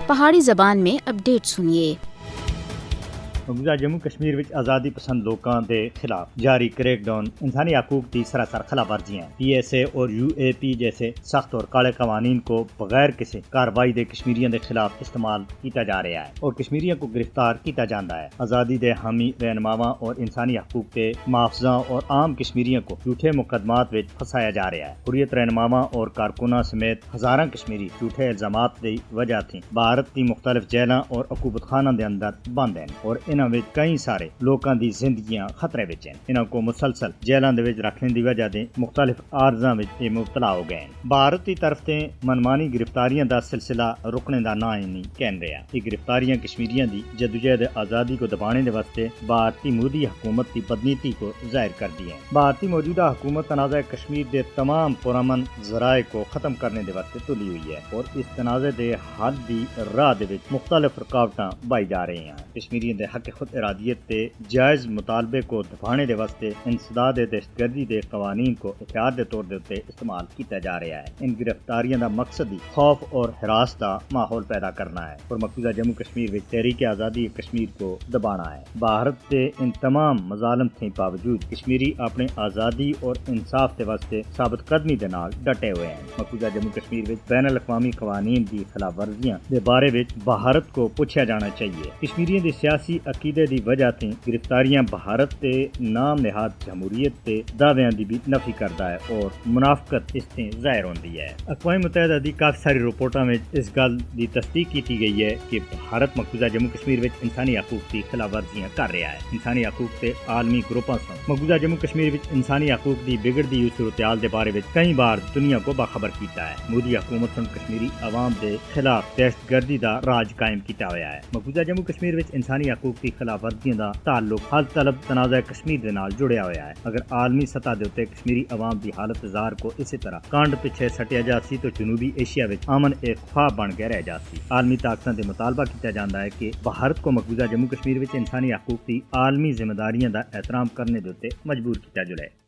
پہاڑی زبان میں اپڈیٹ سنیے۔ مقبوضہ جموں کشمیر وچ آزادی پسند لوکاں دے خلاف جاری کریک ڈاؤن انسانی حقوق کی سراسر خلاف ورزیاں پی ایس اے اور یو اے پی جیسے سخت اور کالے قوانین کو بغیر کسی کارروائی دے کشمیریوں دے خلاف استعمال کیتا جا رہا ہے اور کشمیریوں کو گرفتار کیتا جاندا ہے۔ آزادی دے حامی رہنماواں اور انسانی حقوق کے محافظاں اور عام کشمیریوں کو جھوٹے مقدمات وچ پھنسایا جا رہا ہے۔ حریت رہنماواں اور کارکناں سمیت ہزاراں کشمیری جھوٹے الزامات دی وجہ تھی بھارت دی مختلف جیلاں اور عقوبت خاناں دے اندر بند ہیں اور انہاں وچ کئی سارے لوکاں دی زندگیاں خطرے وچ ہیں۔ انہاں کو مسلسل جیلاں دے وچ رکھنے دی وجہ دے مختلف عارضاں وچ مبتلا ہو گئے ہیں۔ بھارت دی طرف تے منمانی گرفتاریاں دا سلسلہ رکنے دا نا ہی نہیں کہن رہا۔ یہ گرفتاریاں کشمیریاں دی جدوجہد آزادی کو دبانے دے واسطے بھارتی مودی حکومت کی بدنیتی کو ظاہر کر دی ہیں۔ بھارتی موجودہ حکومت تنازع کشمیر دے تمام پرامن ذرائع کو ختم کرنے دے واسطے تلی ہوئی ہے اور اس تنازع دے حل دی راہ دے وچ مختلف رکاوٹاں بائی جا رہی ہیں۔ کشمیریوں دے حق خود ارادیت تے جائز مطالبے کو دبانے دے واسطے انسداد دہشت گردی دے قوانین کو احتیاط دے طور دے استعمال کیتا جا رہا ہے۔ ان گرفتاریاں دا مقصد ہی خوف اور ہراس دا ماحول پیدا کرنا ہے اور مقبوضہ جموں کشمیر وچ تحریک آزادی کشمیر کو دبانا ہے۔ بھارت کے ان تمام مظالم کے باوجود کشمیری اپنے آزادی اور انصاف دے واسطے ثابت قدمی دے نال ڈٹے ہوئے ہیں۔ مقبوضہ جموں کشمیر وچ بین الاقوامی قوانین دی خلاف ورزیاں دے بارے وچ بھارت کو پوچھا جانا چاہیے۔ کشمیریوں دی سیاسی عقیدے دی وجہ تے گرفتاریاں بھارت تے نام نہاد جمہوریت تے دعویاں دی بھی نفی کردا ہے اور منافقت اس تے ظاہر ہوندی ہے۔ اقوام متحدہ دی کافی ساری رپورٹاں وچ اس گل دی تصدیق کیتی گئی ہے کہ بھارت مقبوضہ جموں کشمیر وچ انسانی حقوق کی خلاف ورزیاں کر رہا ہے۔ انسانی حقوق تے عالمی گروپاں سے مقبوضہ جموں کشمیر وچ انسانی حقوق دی بگڑتی ہوئی صورتحال دے بارے وچ کئی بار دنیا کو باخبر کیتا ہے۔ مودی حکومت نے کشمیری عوام دے خلاف دہشت گردی دا راج قائم کیتا ہوا ہے۔ مقبوضہ جموں کشمیر وچ انسانی حقوق کی خلاف ورزیاں دا تعلق حل طلب تنازع کشمیر دے نال جڑیا ہوا ہے۔ اگر عالمی سطح دے اوتے کشمیری عوام دی حالت زار کو اسی طرح کانڈ پیچھے سٹیا جاسی تو جنوبی ایشیا وچ امن ایک خواب بن کے رہ جاسی۔ عالمی طاقتاں دے مطالبہ کیتا جاندا ہے کہ بھارت کو مقبوضہ جموں کشمیر وچ انسانی حقوق کی عالمی ذمہ داریاں دا احترام کرنے دے اوتے مجبور کیتا جائے۔